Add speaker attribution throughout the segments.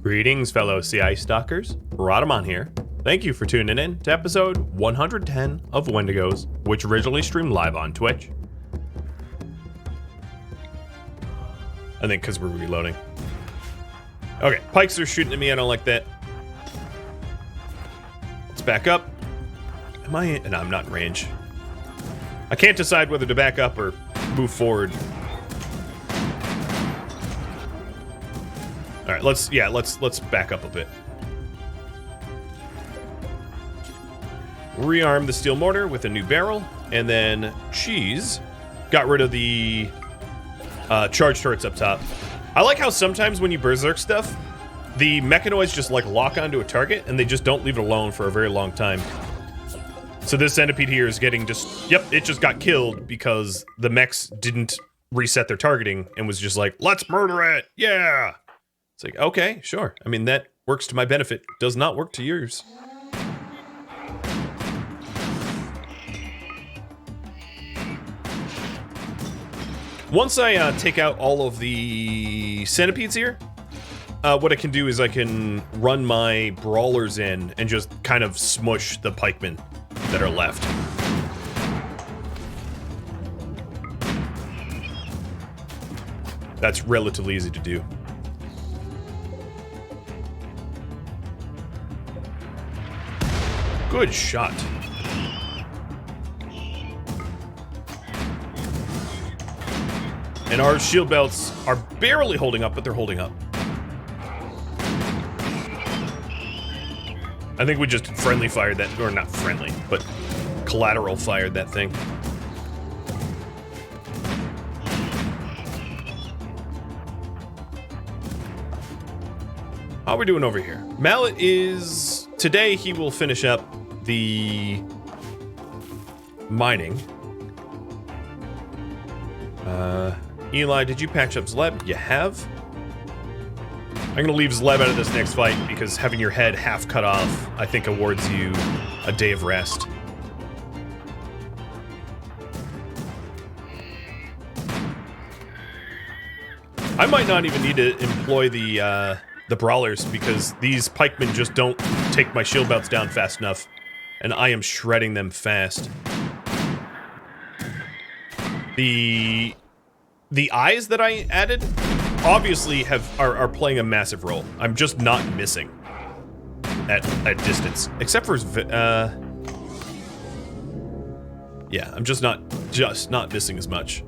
Speaker 1: Greetings, fellow CI stalkers. Rhadamant here. Thank you for tuning in to episode 110 of Wendigos, which originally streamed live on Twitch. I think because we're reloading. Okay, pikes are shooting at me. I don't like that. Let's back up. Am I in? No, I'm not in range. I can't decide whether to back up or move forward. All right, let's back up a bit. Rearm the steel mortar with a new barrel, and then Cheese got rid of the charge turrets up top. I like how sometimes when you berserk stuff, the mechanoids just like lock onto a target and they just don't leave it alone for a very long time. So this centipede here is getting just, yep, it just got killed because the mechs didn't reset their targeting and was just like, let's murder it, yeah! It's like, okay, sure. I mean, that works to my benefit. Does not work to yours. Once I take out all of the centipedes here, what I can do is I can run my brawlers in and just kind of smush the pikemen that are left. That's relatively easy to do. Good shot. And our shield belts are barely holding up, but they're holding up. I think we just friendly fired that, or not friendly, but collateral fired that thing. How are we doing over here? Mallet is... Today he will finish up the mining. Eli, did you patch up Zleb? You have? I'm gonna leave Zleb out of this next fight because having your head half cut off, I think, awards you a day of rest. I might not even need to employ the brawlers because these pikemen just don't take my shield belts down fast enough, and I am shredding them fast. The eyes that I added obviously are playing a massive role. I'm just not missing at distance, except for yeah, I'm just not missing as much,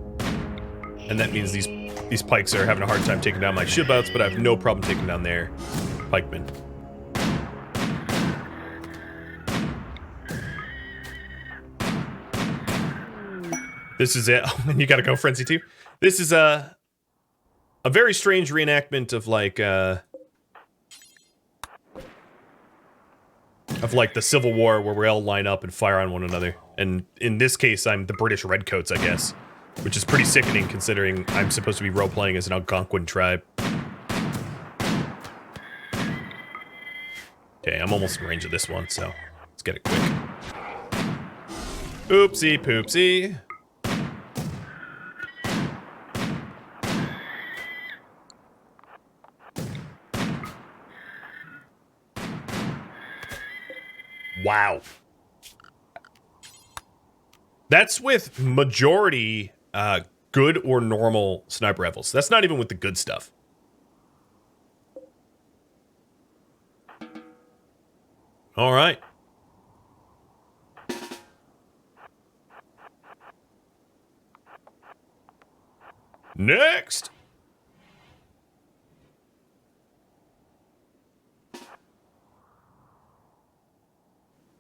Speaker 1: and that means these pikes are having a hard time taking down my shield belts, but I have no problem taking down their pikemen. This is it. Oh, and you gotta go frenzy too. This is a very strange reenactment of like the Civil War, where we all line up and fire on one another. And in this case, I'm the British Redcoats, I guess, which is pretty sickening considering I'm supposed to be role-playing as an Algonquin tribe. Okay, I'm almost in range of this one, so let's get it quick. Oopsie poopsie. Wow. That's with majority good or normal sniper rifles. That's not even with the good stuff. All right. Next.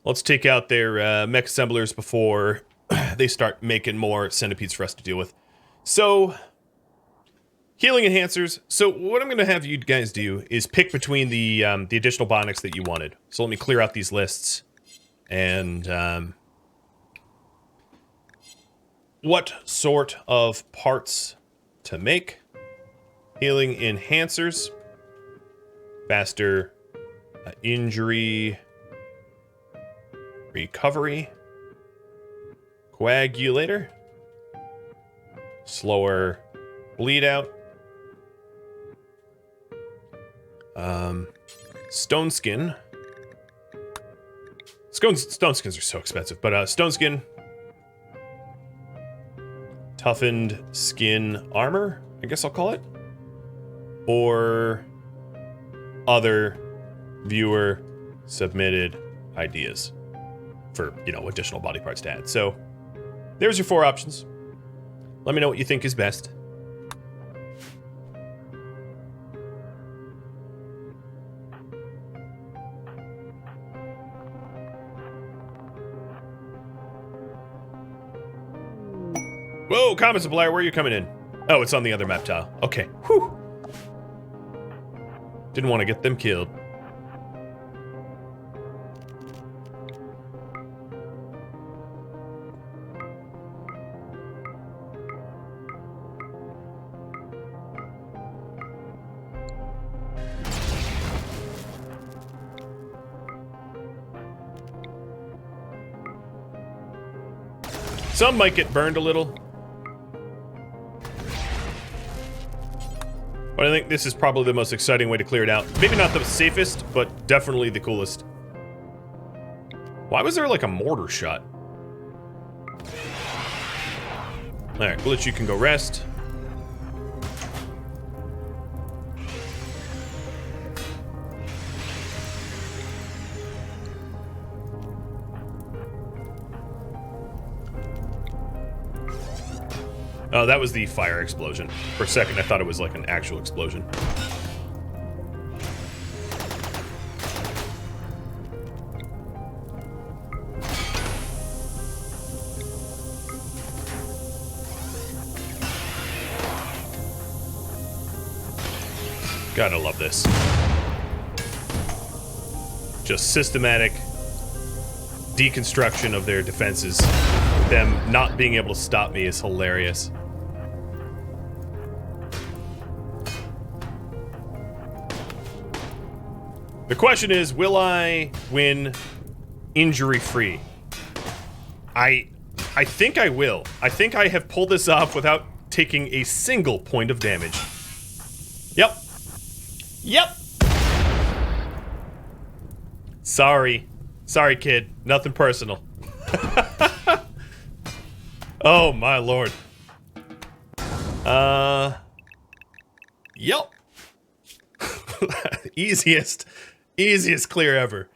Speaker 1: Let's take out their mech assemblers before they start making more centipedes for us to deal with. So, healing enhancers. So what I'm going to have you guys do is pick between the additional bionics that you wanted. So let me clear out these lists. And what sort of parts to make? Healing enhancers. Faster injury recovery. Coagulator. Slower bleed out. Stone skin. Stone skins are so expensive, but stone skin. Toughened skin armor, I guess I'll call it. Or other viewer submitted ideas for, you know, additional body parts to add. So there's your 4 options. Let me know what you think is best. Whoa, comment supplier, where are you coming in? Oh, it's on the other map tile. Okay. Whew. Didn't want to get them killed. Some might get burned a little. But I think this is probably the most exciting way to clear it out. Maybe not the safest, but definitely the coolest. Why was there like a mortar shot? Alright, Glitch, you can go rest. Oh, that was the fire explosion. For a second, I thought it was like an actual explosion. Gotta love this. Just systematic deconstruction of their defenses. Them not being able to stop me is hilarious. The question is, will I win injury-free? I think I will. I think I have pulled this off without taking a single point of damage. Yep. Yep. Sorry. Sorry, kid. Nothing personal. Oh, my lord. Yep. Easiest clear ever.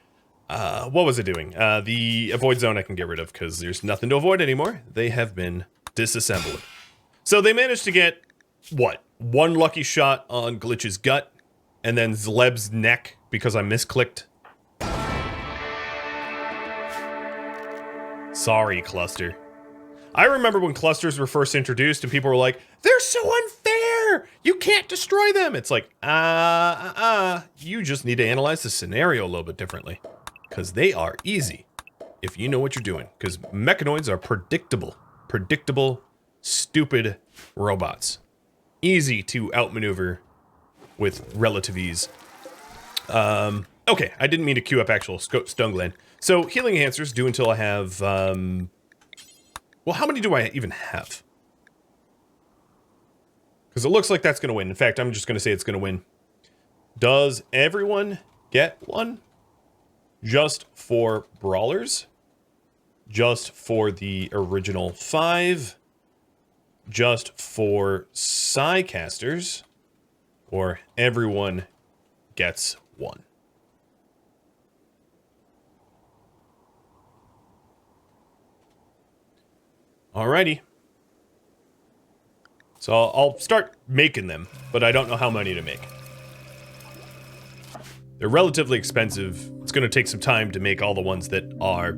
Speaker 1: What was it doing? The avoid zone I can get rid of because there's nothing to avoid anymore. They have been disassembled. So they managed to get, what? 1 lucky shot on Glitch's gut, and then Zleb's neck because I misclicked. Sorry, Cluster. I remember when clusters were first introduced and people were like, they're so unfair! You can't destroy them! It's like, you just need to analyze the scenario a little bit differently. Because they are easy, if you know what you're doing. Because mechanoids are predictable. Predictable, stupid robots. Easy to outmaneuver with relative ease. Okay, I didn't mean to queue up actual stone gland. So, healing enhancers do until I have, well, how many do I even have? Because it looks like that's going to win. In fact, I'm just going to say it's going to win. Does everyone get one? Just for brawlers? Just for the original 5? Just for Psycasters? Or everyone gets one? Alrighty. So I'll start making them, but I don't know how many to make. They're relatively expensive. It's going to take some time to make all the ones that are,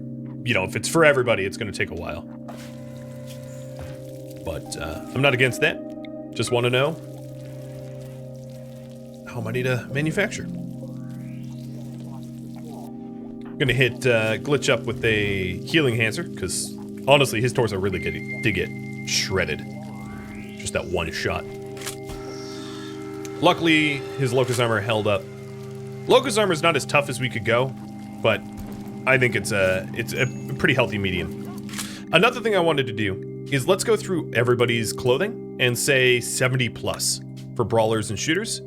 Speaker 1: you know, if it's for everybody, it's going to take a while. But I'm not against that. Just want to know how many to manufacture. I'm going to hit Glitch up with a healing enhancer, because honestly, his torso really did get shredded. Just that one shot. Luckily, his Locust Armor held up. Locust Armor is not as tough as we could go, but I think it's a pretty healthy medium. Another thing I wanted to do is let's go through everybody's clothing and say 70 plus for brawlers and shooters.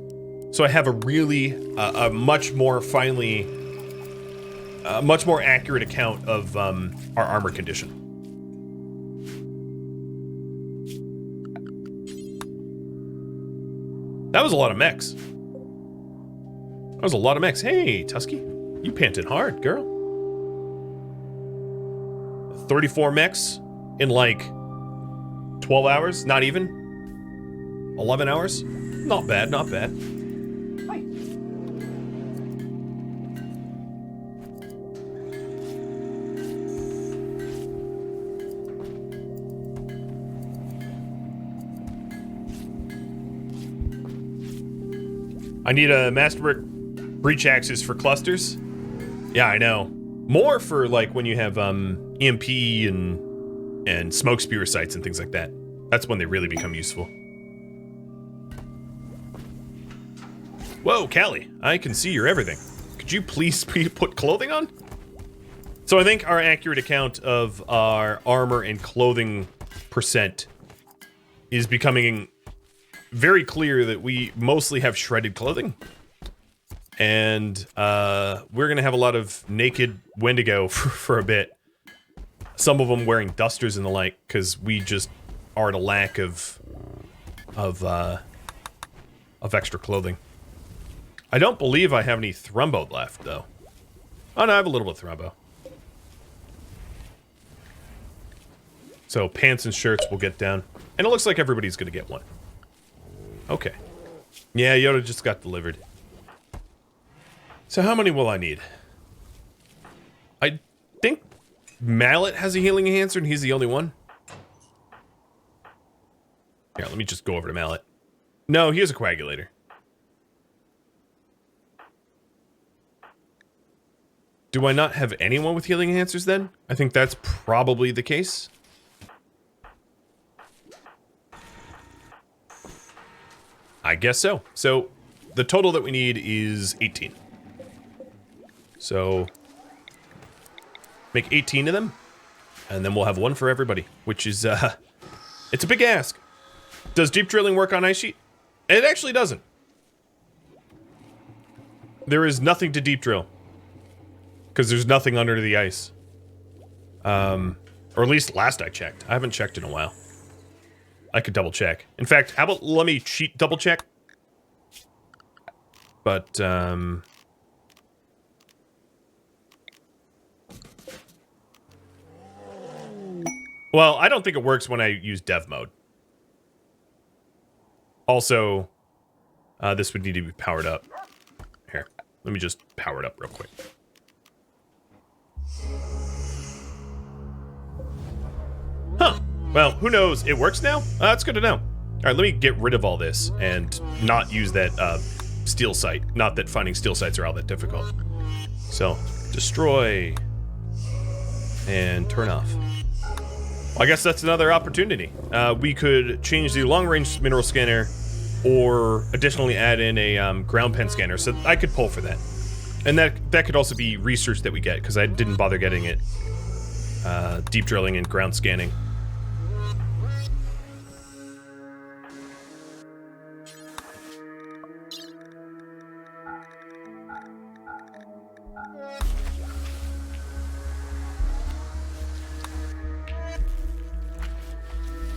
Speaker 1: So I have a really, a much more finely, much more accurate account of our armor condition. That was a lot of mechs. That was a lot of mechs. Hey, Tusky, you panting hard, girl. 34 mechs in like 12 hours, not even 11 hours. Not bad, not bad.
Speaker 2: Hi.
Speaker 1: I need a masterwork breach axes for clusters. Yeah, I know. More for like when you have EMP and smoke spewer sites and things like that. That's when they really become useful. Whoa, Callie, I can see your everything. Could you please put clothing on? So I think our accurate account of our armor and clothing percent is becoming very clear that we mostly have shredded clothing. And we're gonna have a lot of naked Wendigo for a bit. Some of them wearing dusters and the like, because we just are at a lack of extra clothing. I don't believe I have any Thrumbo left, though. Oh, no, I have a little bit of Thrumbo. So pants and shirts will get down. And it looks like everybody's gonna get one. Okay. Yeah, Yoda just got delivered. So how many will I need? I think Mallet has a healing enhancer and he's the only one. Here, let me just go over to Mallet. No, he has a coagulator. Do I not have anyone with healing enhancers then? I think that's probably the case. I guess so. So the total that we need is 18. So make 18 of them, and then we'll have one for everybody, which is, it's a big ask. Does deep drilling work on ice sheet? It actually doesn't. There is nothing to deep drill, because there's nothing under the ice. Or at least last I checked. I haven't checked in a while. I could double check. In fact, how about let me cheat double check? But, well, I don't think it works when I use dev mode. Also, this would need to be powered up. Here, let me just power it up real quick. Huh. Well, who knows? It works now? That's good to know. All right, let me get rid of all this and not use that steel sight. Not that finding steel sights are all that difficult. So, destroy and turn off. Well, I guess that's another opportunity. We could change the long-range mineral scanner or additionally add in a ground pen scanner, so I could pull for that. And that could also be research that we get, because I didn't bother getting it. Deep drilling and ground scanning.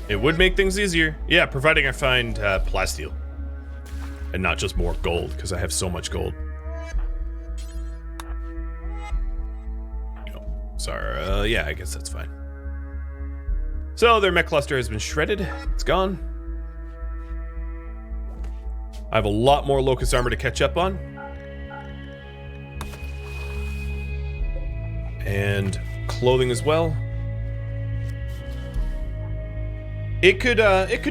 Speaker 1: It would make things easier. Yeah, providing I find plasteel. And not just more gold, because I have so much gold. Oh, sorry, yeah, I guess that's fine. So their mech cluster has been shredded. It's gone. I have a lot more locust armor to catch up on. And clothing as well. It could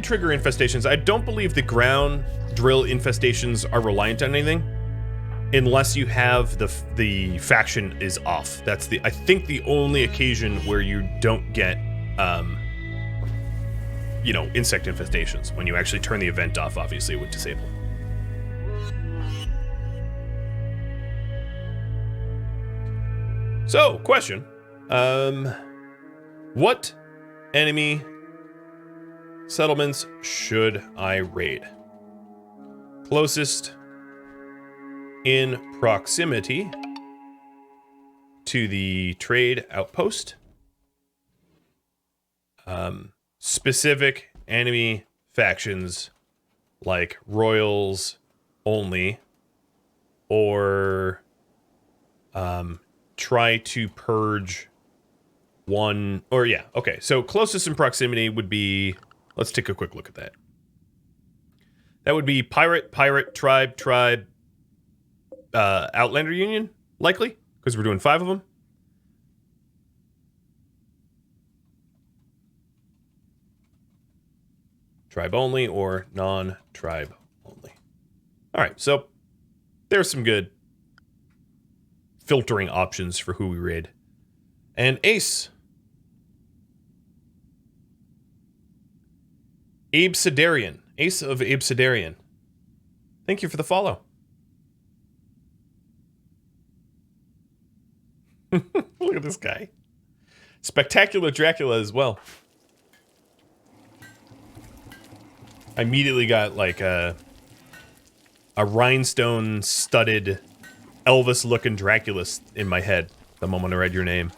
Speaker 1: trigger infestations. I don't believe the ground drill infestations are reliant on anything, unless you have the faction is off. That's I think the only occasion where you don't get, you know, insect infestations. When you actually turn the event off, obviously it would disable. So, question: what enemy settlements should I raid? Closest in proximity to the trade outpost. Specific enemy factions like royals only, or try to purge one, or yeah, okay. So closest in proximity would be, let's take a quick look at that. That would be pirate, tribe, Outlander Union, likely, because we're doing 5 of them. Tribe only or non-tribe only. All right, so there's some good filtering options for who we raid. And Ace. Abe Sidarian. Ace of Abe Sidarian. Thank you for the follow. Look at this guy. Spectacular Dracula as well. I immediately got like a rhinestone-studded Elvis-looking Dracula in my head the moment I read your name.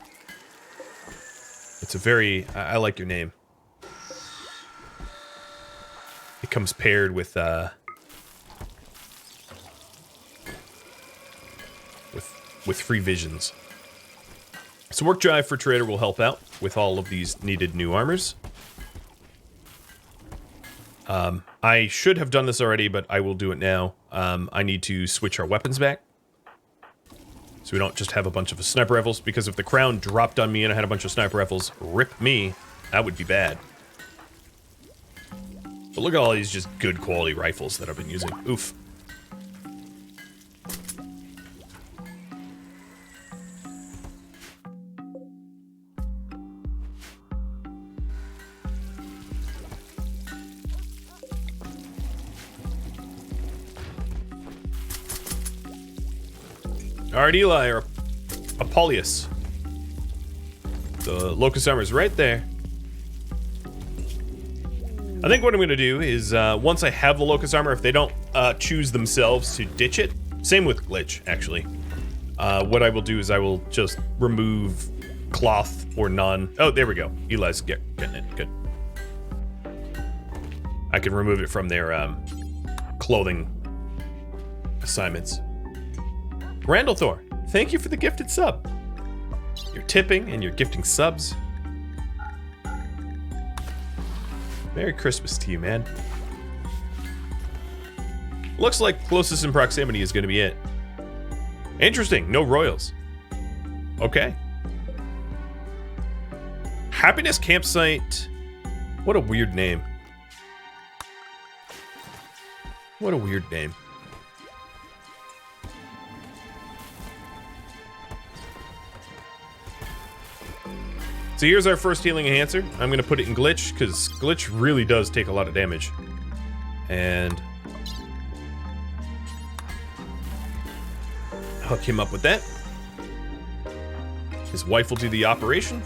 Speaker 1: It's a very... I like your name. It comes paired with free visions. So work drive for trader will help out with all of these needed new armors. I should have done this already, but I will do it now. I need to switch our weapons back, so we don't just have a bunch of sniper rifles, because if the crown dropped on me and I had a bunch of sniper rifles, rip me, that would be bad. But look at all these just good quality rifles that I've been using. Oof. Alright, Eli, or Apollonius. The Locust Armor is right there. I think what I'm going to do is, once I have the Locust Armor, if they don't choose themselves to ditch it, same with Glitch, actually. What I will do is I will just remove cloth or none. Oh, there we go. Eli's getting it. Good. I can remove it from their clothing assignments. Randall Thor, thank you for the gifted sub. You're tipping and you're gifting subs. Merry Christmas to you, man. Looks like closest in proximity is going to be it. Interesting, no royals. Okay. Happiness Campsite. What a weird name. What a weird name. So here's our first healing enhancer. I'm going to put it in Glitch, because Glitch really does take a lot of damage. And hook him up with that. His wife will do the operation.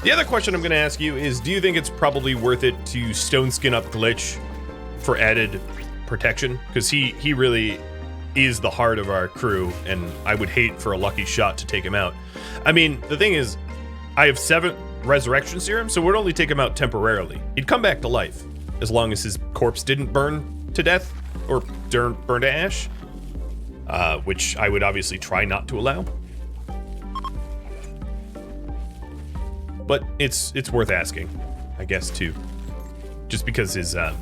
Speaker 1: The other question I'm going to ask you is, do you think it's probably worth it to stone skin up Glitch for added protection? Because he really is the heart of our crew, and I would hate for a lucky shot to take him out. I mean, the thing is, I have 7 resurrection serum, so it would only take him out temporarily. He'd come back to life, as long as his corpse didn't burn to death, or burn to ash, which I would obviously try not to allow. But it's worth asking, I guess, too. Just because his, yeah.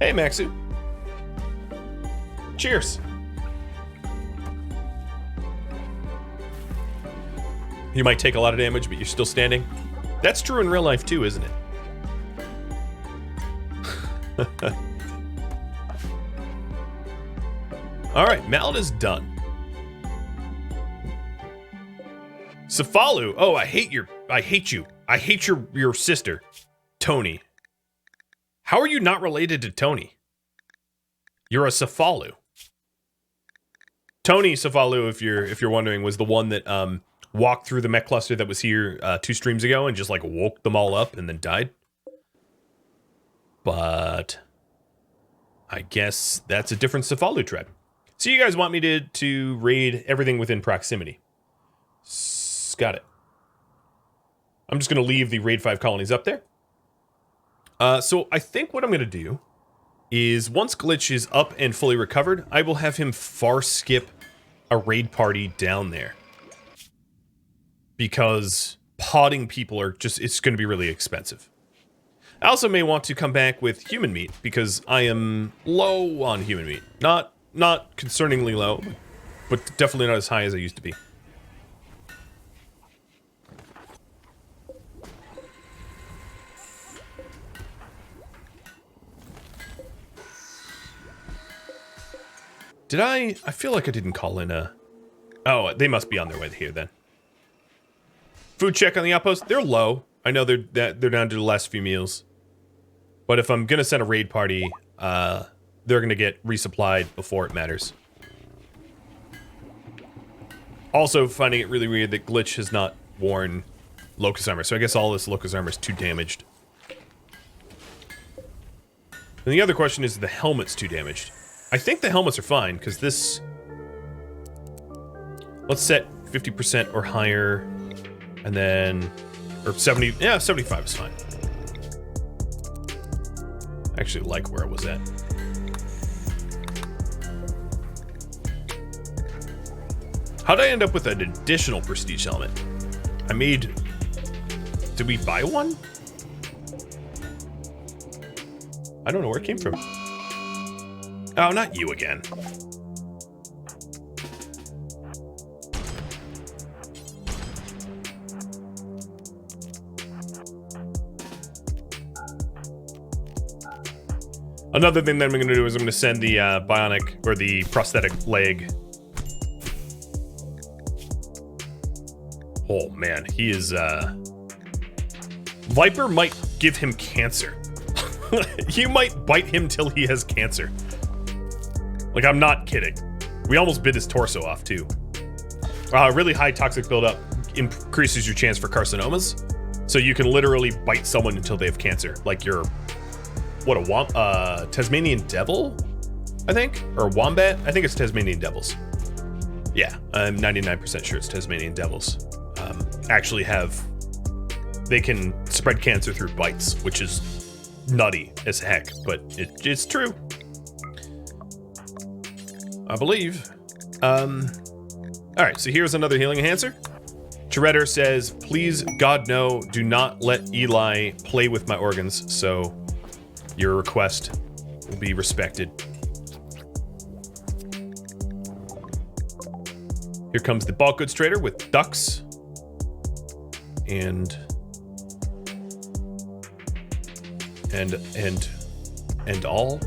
Speaker 1: Hey, Maxu. Cheers. You might take a lot of damage, but you're still standing. That's true in real life too, isn't it? Alright, Mallet is done. Safalu. Oh, I hate you. I hate your sister, Tony. How are you not related to Tony? You're a Safalu. Tony Safalu, if you're wondering, was the one that walked through the mech cluster that was here 2 streams ago and just like woke them all up and then died. But I guess that's a different Safalu tribe. So you guys want me to raid everything within proximity. Got it. I'm just going to leave the raid 5 colonies up there. So I think what I'm going to do is once Glitch is up and fully recovered, I will have him far skip a raid party down there. Because potting people are just, it's going to be really expensive. I also may want to come back with human meat because I am low on human meat. Not concerningly low, but definitely not as high as I used to be. Did I feel like I didn't call in a... Oh, they must be on their way here then. Food check on the outpost. They're low. I know they're down to the last few meals. But if I'm going to send a raid party, they're going to get resupplied before it matters. Also, finding it really weird that Glitch has not worn Locust Armor. So I guess all this Locust Armor is too damaged. And the other question is the helmet's too damaged. I think the helmets are fine, because this... Let's set 50% or higher, and then... Or 70... Yeah, 75 is fine. I actually like where it was at. How'd I end up with an additional prestige helmet? I made... Did we buy one? I don't know where it came from. Oh, not you again. Another thing that I'm going to do is I'm going to send the bionic, or the prosthetic leg. Oh man, he is, Viper might give him cancer. You might bite him till he has cancer. Like, I'm not kidding. We almost bit his torso off, too. Really high toxic buildup increases your chance for carcinomas. So you can literally bite someone until they have cancer. Like you're... What, a Tasmanian devil? I think? Or a wombat? I think it's Tasmanian devils. Yeah, I'm 99% sure it's Tasmanian devils. Actually have... They can spread cancer through bites, which is nutty as heck, but it's true. I believe. Alright, so here's another healing enhancer. Shredder says, please, God, no, do not let Eli play with my organs, so your request will be respected. Here comes the bulk goods trader with ducks. And all.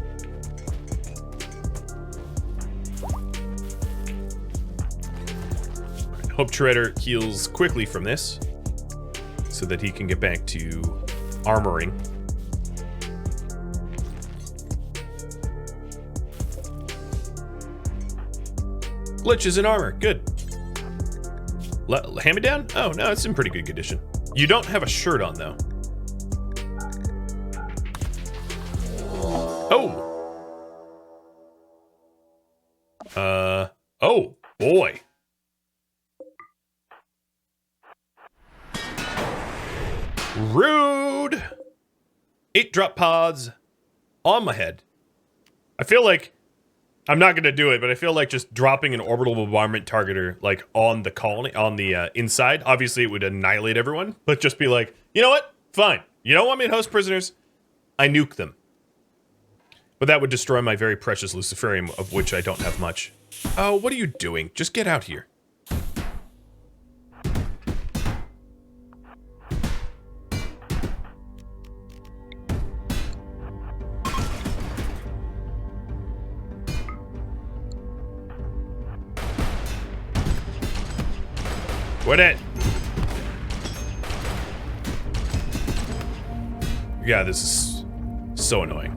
Speaker 1: Hope Shredder heals quickly from this so that he can get back to armoring. Glitch is in armor. Good. Hand me down? Oh, no, it's in pretty good condition. You don't have a shirt on, though. Oh. Oh, boy. Rude. 8 drop pods on my head. I feel like I'm not gonna do it, but I feel like just dropping an orbital bombardment targeter like on the colony, on the inside. Obviously, it would annihilate everyone, but just be like, you know what? Fine. You don't want me to host prisoners? I nuke them. But that would destroy my very precious Luciferium, of which I don't have much. Oh, what are you doing? Just get out here. Quit it! Yeah, this is so annoying.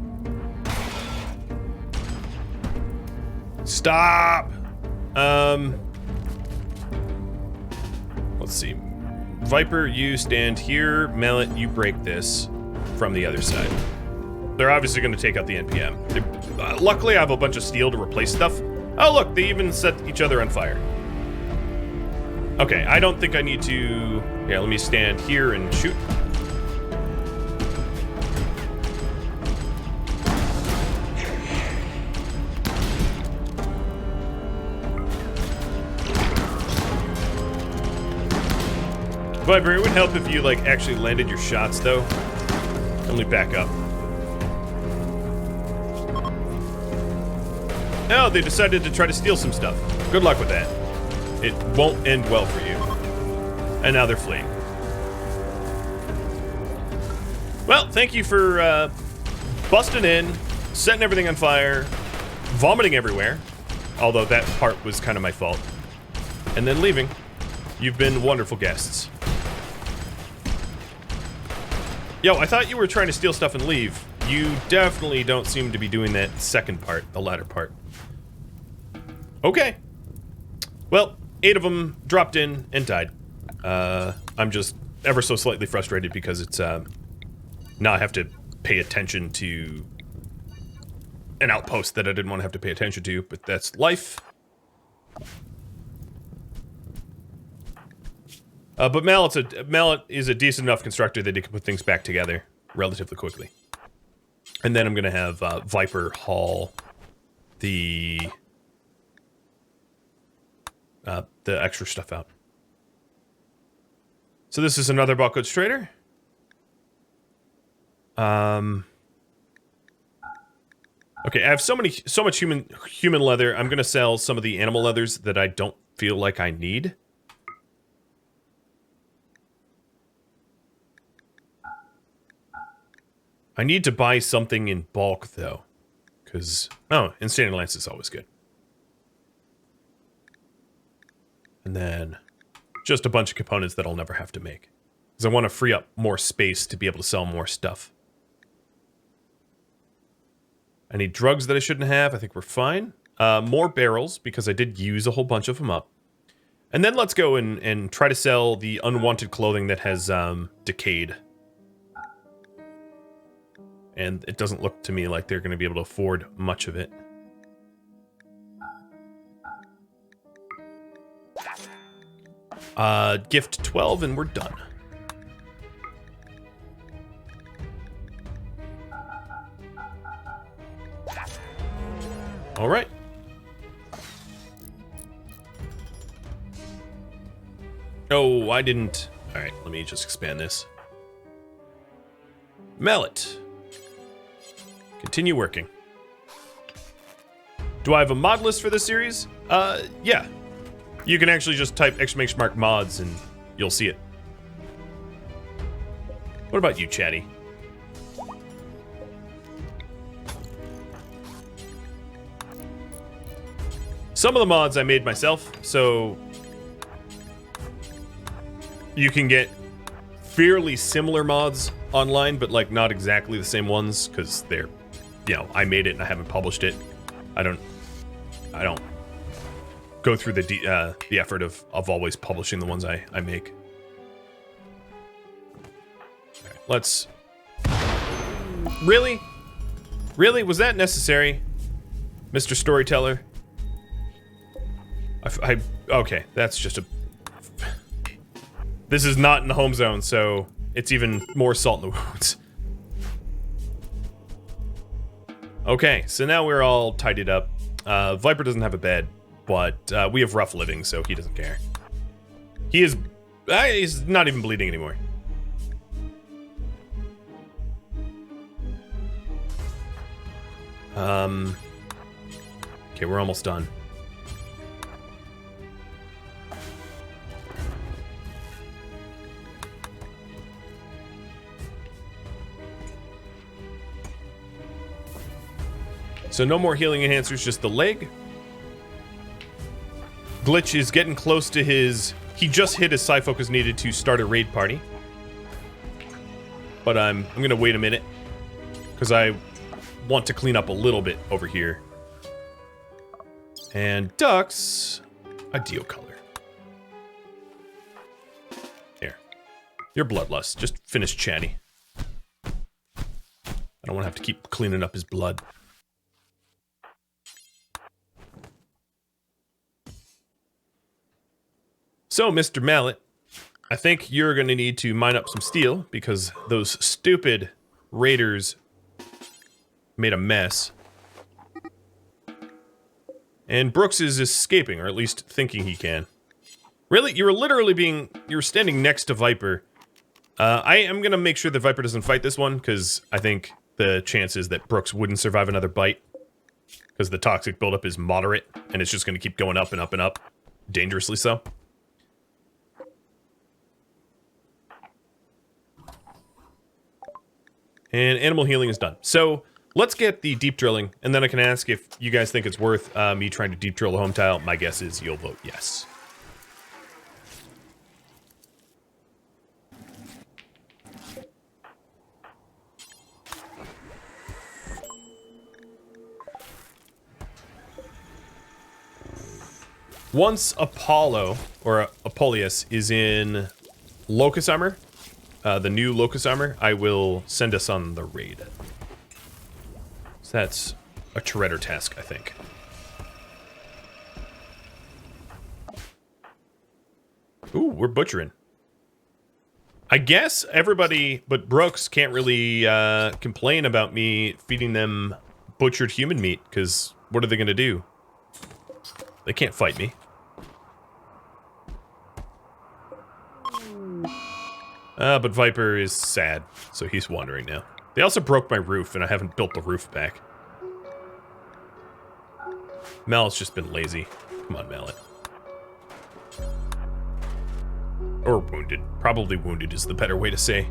Speaker 1: Stop! Let's see. Viper, you stand here. Mallet, you break this from the other side. They're obviously going to take out the NPM. Luckily, I have a bunch of steel to replace stuff. Oh, look, they even set each other on fire. Okay, I don't think I need to... Yeah, let me stand here and shoot. Viper, it would help if you, like, actually landed your shots, though. Let me back up. Oh, they decided to try to steal some stuff. Good luck with that. It won't end well for you. And now they're fleeing. Well, thank you for busting in, setting everything on fire, vomiting everywhere. Although that part was kind of my fault. And then leaving. You've been wonderful guests. Yo, I thought you were trying to steal stuff and leave. You definitely don't seem to be doing that second part, the latter part. Okay. Well, 8 of them dropped in and died. I'm just ever so slightly frustrated because it's, now I have to pay attention to an outpost that I didn't want to have to pay attention to, but that's life. But Mallet is a decent enough constructor that he can put things back together relatively quickly. And then I'm gonna have Viper haul the extra stuff out. So this is another bulk goods trader. Okay, I have so much human leather. I'm gonna sell some of the animal leathers that I don't feel like I need. I need to buy something in bulk, though. Because, oh, Insanity Lance is always good. And then, just a bunch of components that I'll never have to make. Because I want to free up more space to be able to sell more stuff. I need drugs that I shouldn't have. I think we're fine. More barrels, because I did use a whole bunch of them up. And then let's go and try to sell the unwanted clothing that has decayed. And it doesn't look to me like they're going to be able to afford much of it. Gift 12 and we're done. All right. Oh, I didn't. All right, let me just expand this. Mallet. Continue working. Do I have a mod list for this series? Yeah. You can actually just type !mark mods and you'll see it. What about you, Chatty? Some of the mods I made myself, so you can get fairly similar mods online, but like not exactly the same ones because they're, you know, I made it and I haven't published it. I don't go through the effort of always publishing the ones I make. Okay, let's. Really? Was that necessary, Mr. Storyteller? Okay, that's just a. This is not in the home zone, so it's even more salt in the wounds. Okay, so now we're all tidied up. Viper doesn't have a bed, but we have rough living, so he doesn't care. He is... he's not even bleeding anymore. Okay, we're almost done. So no more healing enhancers, just the leg. Glitch is getting close to his... He just hit his psi focus needed to start a raid party. But I'm gonna wait a minute. Because I want to clean up a little bit over here. And ducks... Ideal color. Here. Your bloodlust. Just finish Chatty. I don't want to have to keep cleaning up his blood. So, Mr. Mallet, I think you're going to need to mine up some steel because those stupid raiders made a mess. And Brooks is escaping, or at least thinking he can. Really? You were standing next to Viper. I am going to make sure that Viper doesn't fight this one, because I think the chances that Brooks wouldn't survive another bite, because the toxic buildup is moderate, and it's just going to keep going up and up and up. Dangerously so. And animal healing is done. So, let's get the deep drilling, and then I can ask if you guys think it's worth me trying to deep drill the home tile. My guess is you'll vote yes. Once Apollo, or Apoleus, is in Locust Armor, the new Locust Armor, I will send us on the raid. So that's a Treader task, I think. Ooh, we're butchering. I guess everybody but Brooks can't really complain about me feeding them butchered human meat, because what are they going to do? They can't fight me. But Viper is sad, so he's wandering now. They also broke my roof, and I haven't built the roof back. Mallet's just been lazy. Come on, Mallet. Or wounded. Probably wounded is the better way to say.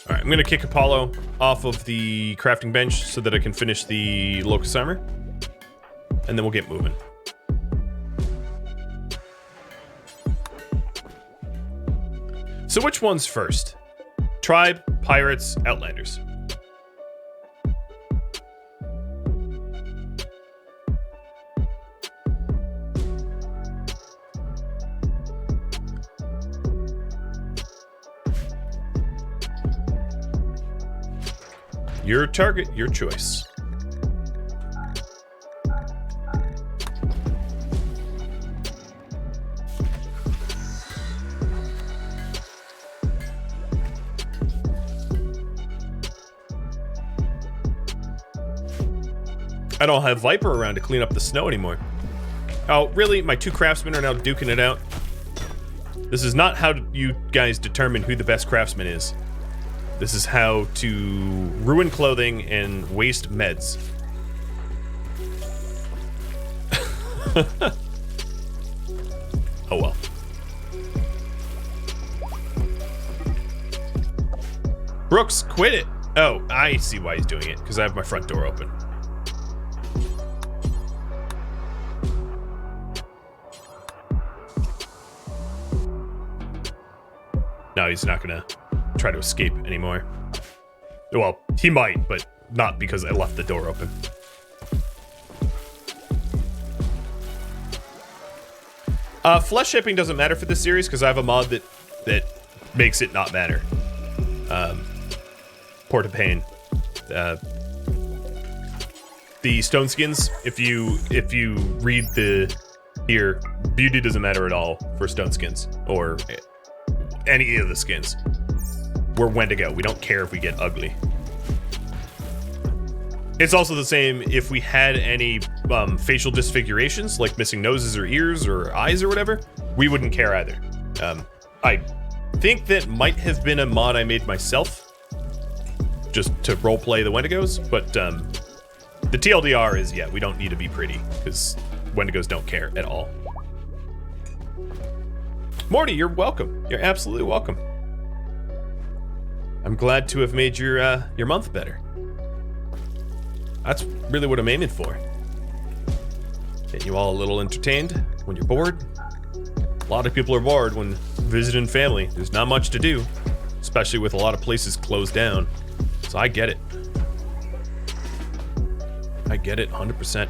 Speaker 1: Alright, I'm gonna kick Apollo off of the crafting bench so that I can finish the Locust Armor. And then we'll get moving. So which one's first? Tribe, Pirates, Outlanders? Your target, your choice. I don't have Viper around to clean up the snow anymore. Oh, really? My two craftsmen are now duking it out? This is not how you guys determine who the best craftsman is. This is how to ruin clothing and waste meds. Oh well. Brooks, quit it! Oh, I see why he's doing it, because I have my front door open. No, he's not gonna try to escape anymore. Well, he might, but not because I left the door open. Flesh shipping doesn't matter for this series because I have a mod that makes it not matter. Port of Pain. The stone skins, if you read here, beauty doesn't matter at all for stone skins or any of the skins. We're Wendigo. We don't care if we get ugly. It's also the same if we had any facial disfigurations, like missing noses or ears or eyes or whatever, we wouldn't care either. I think that might have been a mod I made myself, just to roleplay the Wendigos, but the TLDR is, yeah, we don't need to be pretty, because Wendigos don't care at all. Morty, you're welcome. You're absolutely welcome. I'm glad to have made your month better. That's really what I'm aiming for. Getting you all a little entertained when you're bored. A lot of people are bored when visiting family. There's not much to do, especially with a lot of places closed down. So I get it. I get it 100%.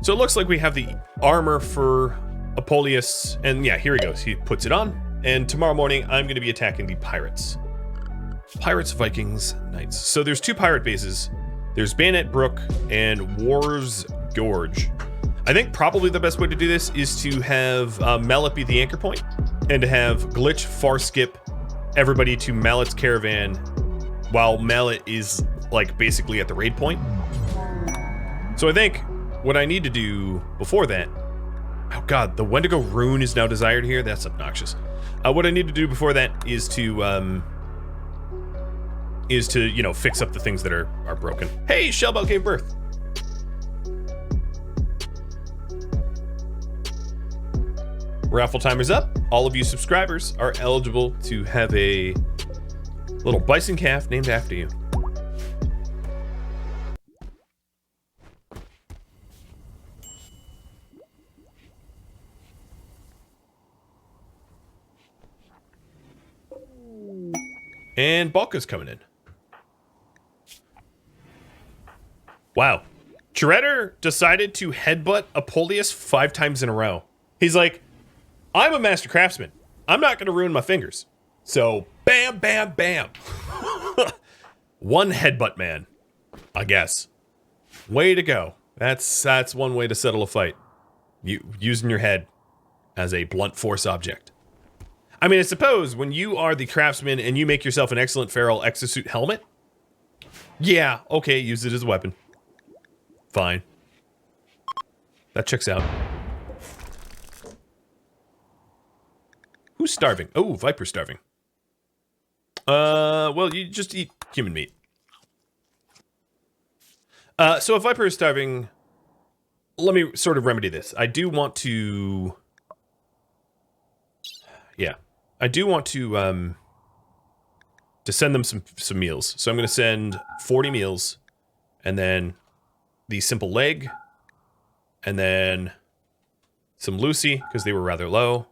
Speaker 1: So it looks like we have the armor for Apoleus, and yeah, here he goes. He puts it on, and tomorrow morning I'm going to be attacking the pirates. Pirates, Vikings, Knights. So there's 2 pirate bases. There's Bayonet Brook and War's Gorge. I think probably the best way to do this is to have Mallet be the anchor point and to have Glitch far skip everybody to Mallet's caravan while Mallet is like basically at the raid point. So I think what I need to do before that, oh god, the Wendigo rune is now desired here. That's obnoxious. What I need to do before that is to you know, fix up the things that are broken. Hey, Shellbell gave birth. Raffle timer's up. All of you subscribers are eligible to have a little bison calf named after you. And Balka's coming in. Wow. Shredder decided to headbutt Apuleius 5 times in a row. He's like, I'm a master craftsman. I'm not going to ruin my fingers. So, bam, bam, bam. One headbutt man, I guess. Way to go. That's one way to settle a fight. Using your head as a blunt force object. I mean, I suppose when you are the craftsman and you make yourself an excellent feral exosuit helmet, yeah, okay, use it as a weapon. Fine. That checks out. Who's starving? Oh, Viper's starving. Well, you just eat human meat. So if Viper is starving, let me sort of remedy this. I do want to... Yeah. I do want to send them some meals. So I'm going to send 40 meals, and then the simple leg, and then some Lucy, because they were rather low,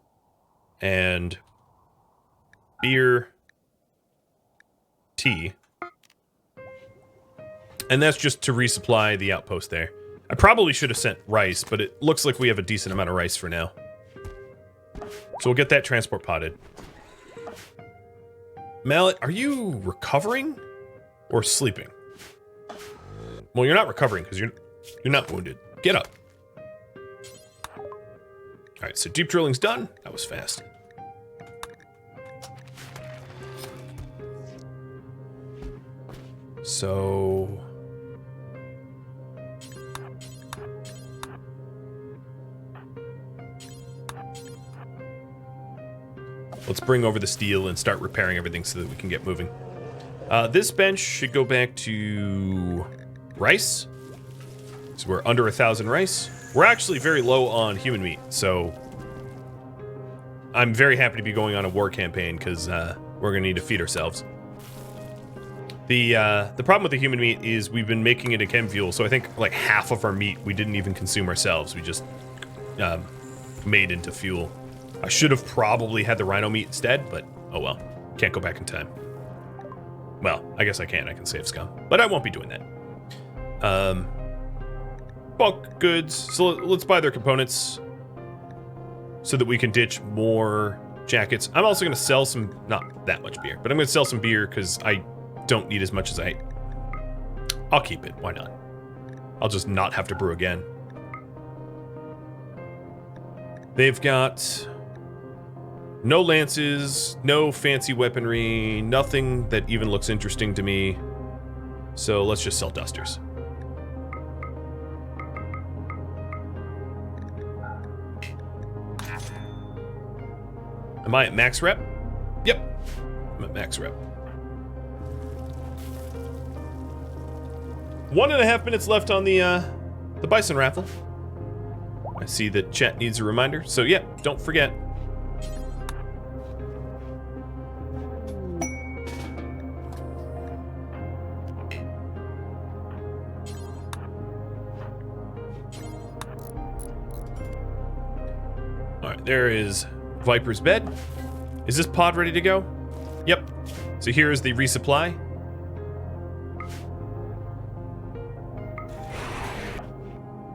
Speaker 1: and beer, tea. And that's just to resupply the outpost there. I probably should have sent rice, but it looks like we have a decent amount of rice for now. So we'll get that transport potted. Mallet, are you recovering or sleeping? Well, you're not recovering because you're not wounded. Get up. All right, so deep drilling's done. That was fast. So... let's bring over the steel and start repairing everything so that we can get moving. This bench should go back to rice. So we're under 1,000 rice. We're actually very low on human meat, so I'm very happy to be going on a war campaign because we're gonna need to feed ourselves. The problem with the human meat is we've been making it a chem fuel, so I think like half of our meat we didn't even consume ourselves. We just made into fuel. I should have probably had the rhino meat instead, but oh well. Can't go back in time. Well, I guess I can. I can save scum. But I won't be doing that. Bulk goods. So let's buy their components so that we can ditch more jackets. I'm also going to sell some, not that much beer, but I'm going to sell some beer because I don't need as much as I'll keep it. Why not? I'll just not have to brew again. They've got... no lances, no fancy weaponry, nothing that even looks interesting to me. So let's just sell dusters. Am I at max rep? Yep, I'm at max rep. 1.5 minutes left on the bison raffle. I see that chat needs a reminder, so yeah, don't forget. Alright, there is Viper's bed. Is this pod ready to go? Yep. So here is the resupply.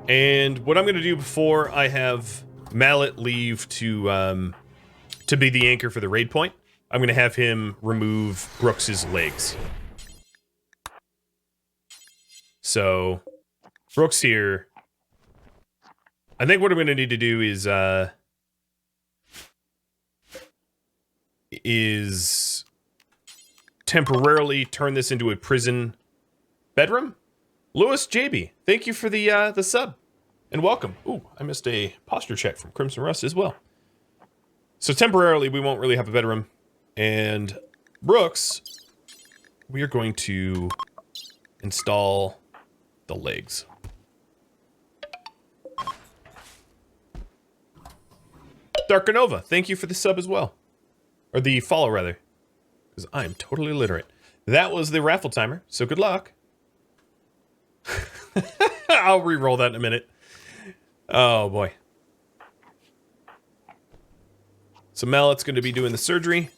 Speaker 1: And what I'm going to do before I have Mallet leave to be the anchor for the raid point I'm going to have him remove Brooks's legs. So, Brooks here. I think what I'm going to need to do is temporarily turn this into a prison bedroom. Lewis JB, thank you for the sub and welcome. Ooh, I missed a posture check from Crimson Rust as well. So temporarily, we won't really have a bedroom. And Brooks, we are going to install the legs. Darkanova, thank you for the sub as well. Or the follow, rather. Because I am totally illiterate. That was the raffle timer, so good luck. I'll re-roll that in a minute. Oh, boy. So Mallet's going to be doing the surgery.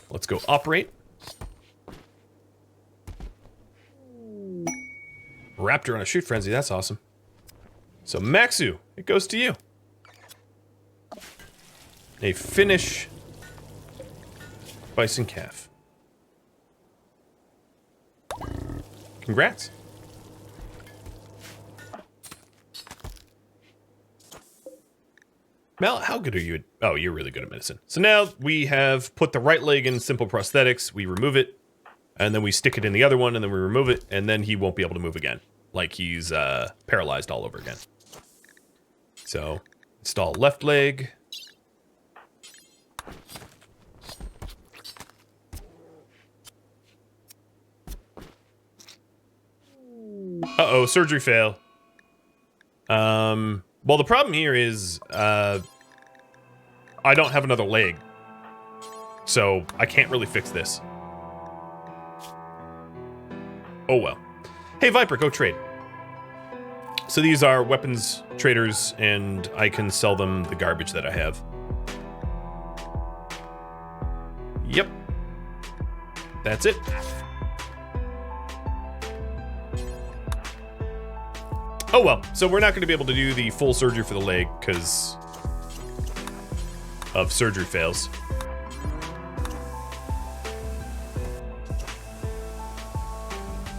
Speaker 1: Let's go operate. Raptor on a shoot frenzy, that's awesome. So Maxu, it goes to you. A Finnish bison calf. Congrats. Mel, how good are you at... Oh, you're really good at medicine. So now we have put the right leg in simple prosthetics. We remove it, and then we stick it in the other one, and then we remove it, and then he won't be able to move again. Like he's paralyzed all over again. So, install left leg. Uh-oh, surgery fail. Well, the problem here is, I don't have another leg. So, I can't really fix this. Oh well. Hey, Viper, go trade. So these are weapons traders, and I can sell them the garbage that I have. Yep. That's it. Oh well, so we're not going to be able to do the full surgery for the leg because of surgery fails.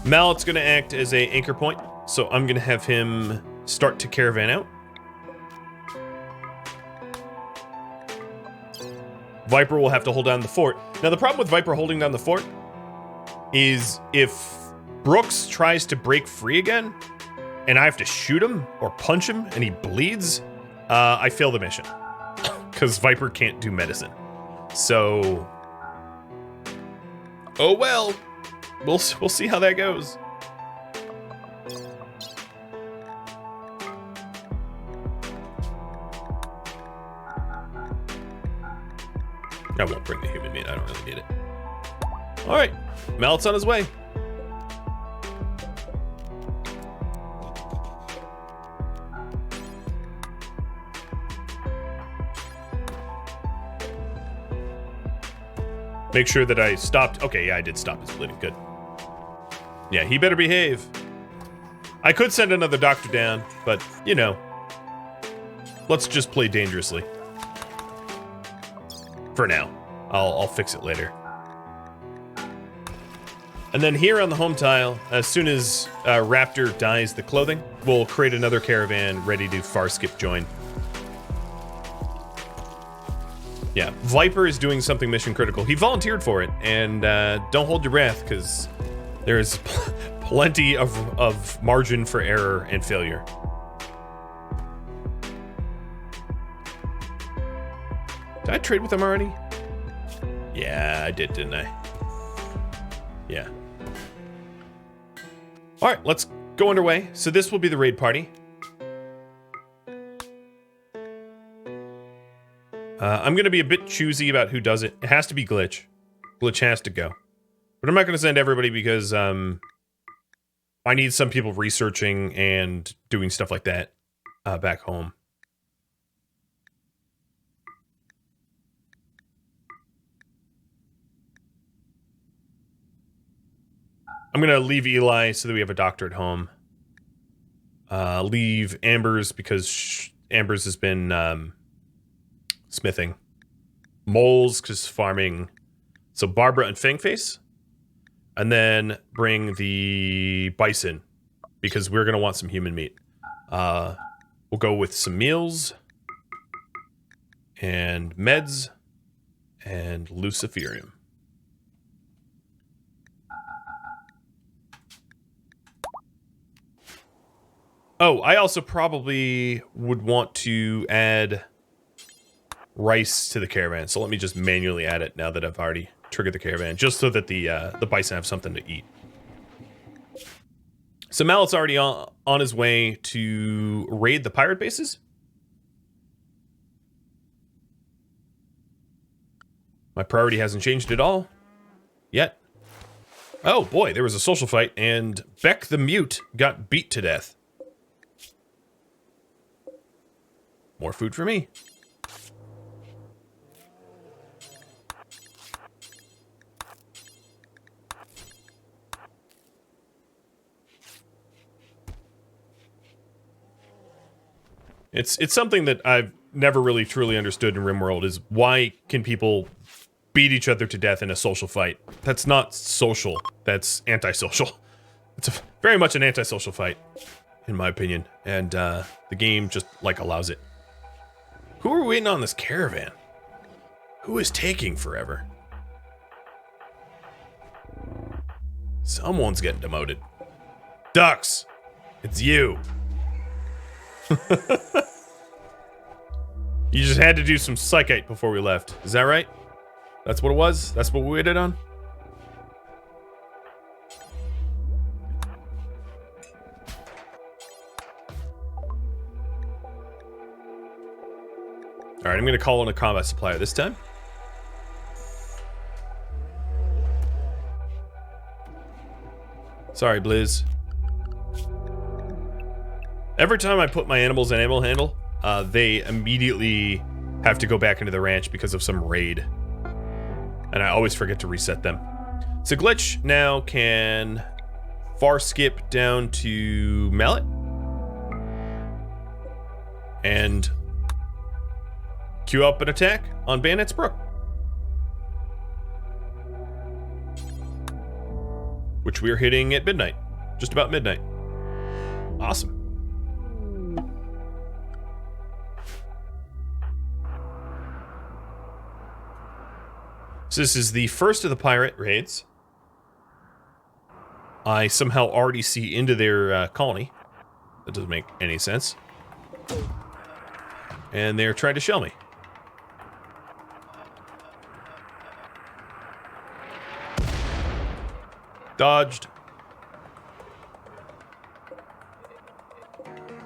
Speaker 1: Mallet's going to act as a anchor point, so I'm going to have him start to caravan out. Viper will have to hold down the fort. Now the problem with Viper holding down the fort is if Brooks tries to break free again, and I have to shoot him or punch him and he bleeds, I fail the mission. Because Viper can't do medicine. So... oh well. We'll see how that goes. I won't bring the human meat. I don't really need it. Alright. Mallet's on his way. Make sure that I stopped. Okay, yeah, I did stop his bleeding. Good. Yeah, he better behave. I could send another doctor down, but, you know. Let's just play dangerously. For now. I'll fix it later. And then here on the home tile, as soon as Raptor dyes the clothing, we'll create another caravan ready to far skip join. Yeah, Viper is doing something mission critical. He volunteered for it, and don't hold your breath, because there's plenty of margin for error and failure. Did I trade with him already? Yeah, I did, didn't I? Yeah. All right, let's go underway. So this will be the raid party. I'm going to be a bit choosy about who does it. It has to be Glitch. Glitch has to go. But I'm not going to send everybody because I need some people researching and doing stuff like that back home. I'm going to leave Eli so that we have a doctor at home. Leave Ambers because Ambers has been... smithing. Moles, because farming. So Barbara and Fangface. And then bring the bison, because we're going to want some human meat. We'll go with some meals, and meds, and luciferium. Oh, I also probably would want to add rice to the caravan. So let me just manually add it now that I've already triggered the caravan, just so that the bison have something to eat. So Mallet's already on his way to raid the pirate bases. My priority hasn't changed at all yet. Oh boy, there was a social fight, and Beck the Mute got beat to death. More food for me. It's something that I've never really truly understood in RimWorld, is why can people beat each other to death in a social fight? That's not social. That's antisocial. It's very much an antisocial fight, in my opinion. And the game just, like, allows it. Who are we waiting on this caravan? Who is taking forever? Someone's getting demoted. Ducks! It's you! You just had to do some psychite before we left. Is that right? That's what it was? That's what we waited on? Alright, I'm going to call in a combat supplier this time. Sorry, Blizz. Every time I put my animals in animal handle, they immediately have to go back into the ranch because of some raid. And I always forget to reset them. So Glitch now can far skip down to Mallet. And queue up an attack on Bandit's Brook. Which we're hitting at midnight. Just about midnight. Awesome. So this is the first of the pirate raids. I somehow already see into their colony. That doesn't make any sense. And they're trying to shell me. Dodged.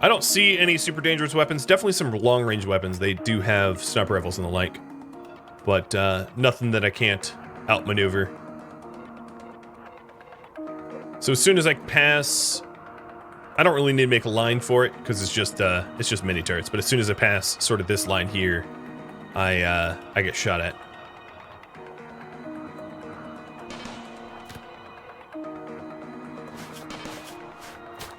Speaker 1: I don't see any super dangerous weapons. Definitely some long-range weapons. They do have sniper rifles and the like. But nothing that I can't outmaneuver. So as soon as I pass, I don't really need to make a line for it because it's just mini turrets. But as soon as I pass sort of this line here, I get shot at.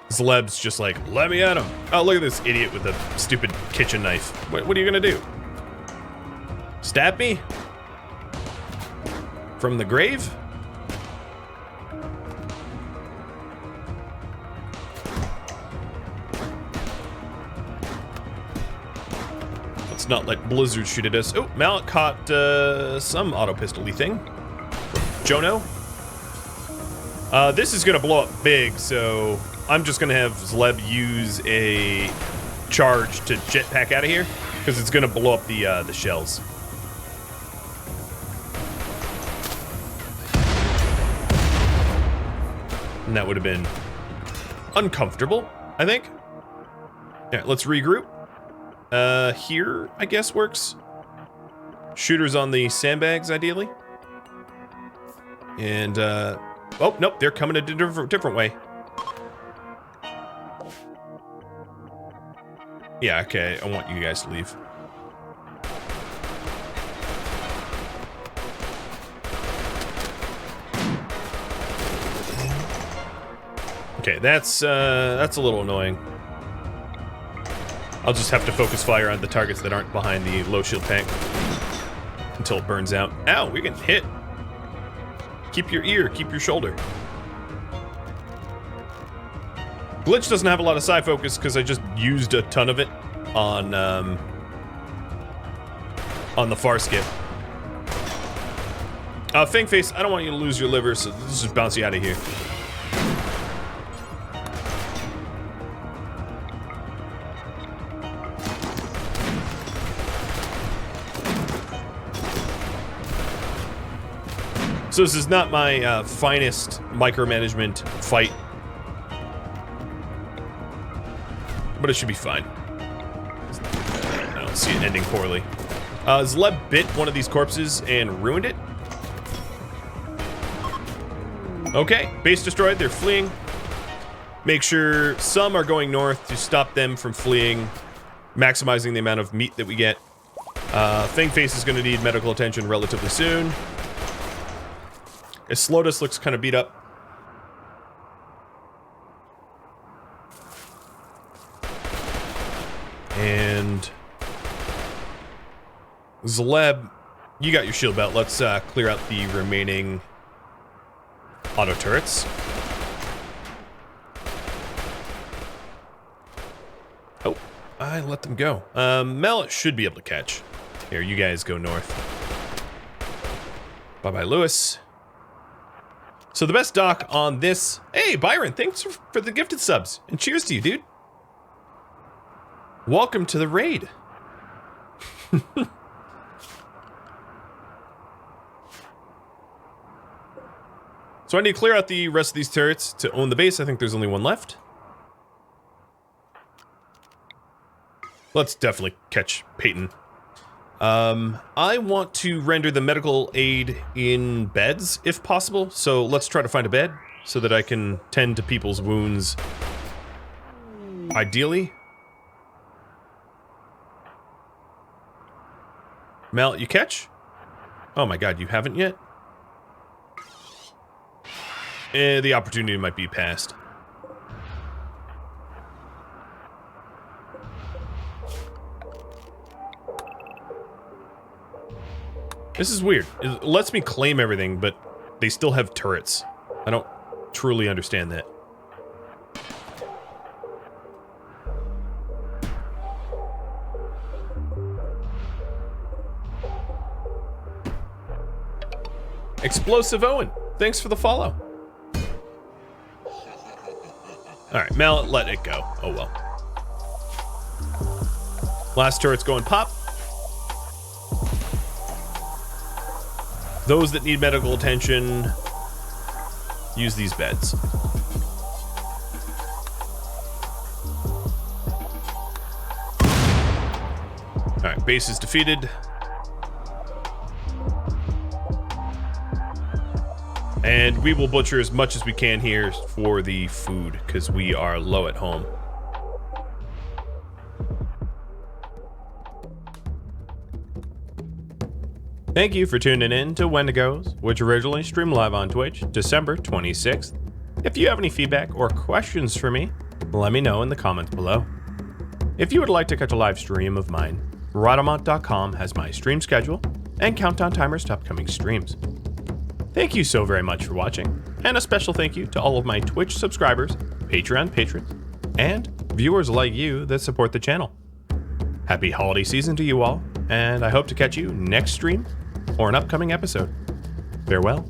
Speaker 1: Zleb's just like, let me at him. Oh, look at this idiot with the stupid kitchen knife. What are you gonna do? Stab me? From the grave? Let's not let Blizzard shoot at us. Oh, Mallet caught some auto pistol-y thing. Jono. This is gonna blow up big, so I'm just gonna have Zleb use a charge to jetpack out of here, because it's gonna blow up the shells. And that would have been uncomfortable, I think. Yeah, let's regroup. Here, I guess, works. Shooters on the sandbags, ideally. And, oh, nope, they're coming a different way. Yeah, okay, I want you guys to leave. Okay, that's a little annoying. I'll just have to focus fire on the targets that aren't behind the low shield tank until it burns out. Ow, we're getting hit. Keep your ear, keep your shoulder. Glitch doesn't have a lot of side focus because I just used a ton of it on the far skip. Fangface, I don't want you to lose your liver, so let's just bounce you out of here. So this is not my finest micromanagement fight, but it should be fine. I don't see it ending poorly. Zleb bit one of these corpses and ruined it. Okay, base destroyed, they're fleeing. Make sure some are going north to stop them from fleeing, maximizing the amount of meat that we get. Fangface is going to need medical attention relatively soon. Slotus looks kind of beat up. And Zleb, you got your shield belt. Let's clear out the remaining auto turrets. Oh, I let them go. Mel should be able to catch. Here, you guys go north. Bye-bye, Lewis. So the best dock on this... Hey, Byron, thanks for the gifted subs. And cheers to you, dude. Welcome to the raid. So I need to clear out the rest of these turrets to own the base. I think there's only one left. Let's definitely catch Peyton. I want to render the medical aid in beds, if possible. So let's try to find a bed so that I can tend to people's wounds. Ideally. Mel, you catch? Oh my god, you haven't yet? The opportunity might be past. This is weird. It lets me claim everything, but they still have turrets. I don't truly understand that. Explosive Owen, thanks for the follow. Alright, Mallet, let it go. Oh well. Last turret's going pop. Those that need medical attention, use these beds. Alright, base is defeated. And we will butcher as much as we can here for the food, because we are low at home. Thank you for tuning in to Wendigos, which originally streamed live on Twitch, December 26th. If you have any feedback or questions for me, let me know in the comments below. If you would like to catch a live stream of mine, Rhadamant.com has my stream schedule and countdown timers to upcoming streams. Thank you so very much for watching, and a special thank you to all of my Twitch subscribers, Patreon patrons, and viewers like you that support the channel. Happy holiday season to you all, and I hope to catch you next stream or an upcoming episode. Farewell.